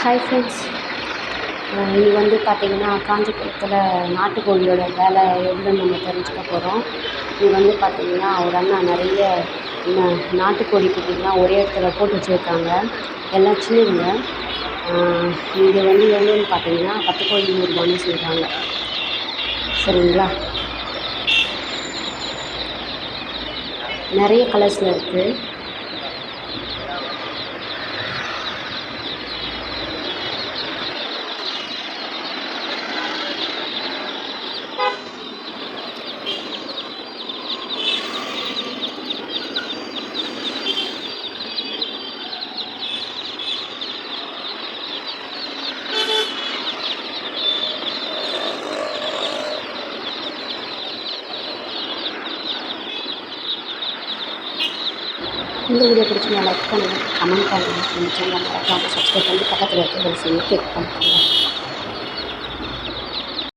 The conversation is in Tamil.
ஹாய் ஃப்ரெண்ட்ஸ், இது வந்து பார்த்திங்கன்னா காஞ்சிபுரத்தில் நாட்டுக்கோழியோட விலை எவ்வளோன்னு நம்ம தெரிஞ்சுக்க போகிறோம். இது வந்து பார்த்திங்கன்னா ஒரு அண்ணா நிறைய நாட்டுக்கோழி குட்டிலாம் ஒரே இடத்துல போட்டு வச்சுருக்காங்க. எல்லாம் சின்னதுங்க. இது வந்து எவ்வளோன்னு பார்த்தீங்கன்னா 10 கோழி 100 ரூபான்னு சொல்கிறாங்க. சரிங்களா? நிறைய கலர்ஸில் இருக்குது. இந்த வீடியோ பிடிச்சிருந்தா லைக் பண்ணுங்கள், கமெண்ட் பண்ணுங்கள். இந்த சேனலை மறக்காமல் சப்ஸ்கிரைப் பண்ணி பக்கத்தில் இருக்க பெல் சிம்மை கிளிக் பண்ணிக்கோங்க.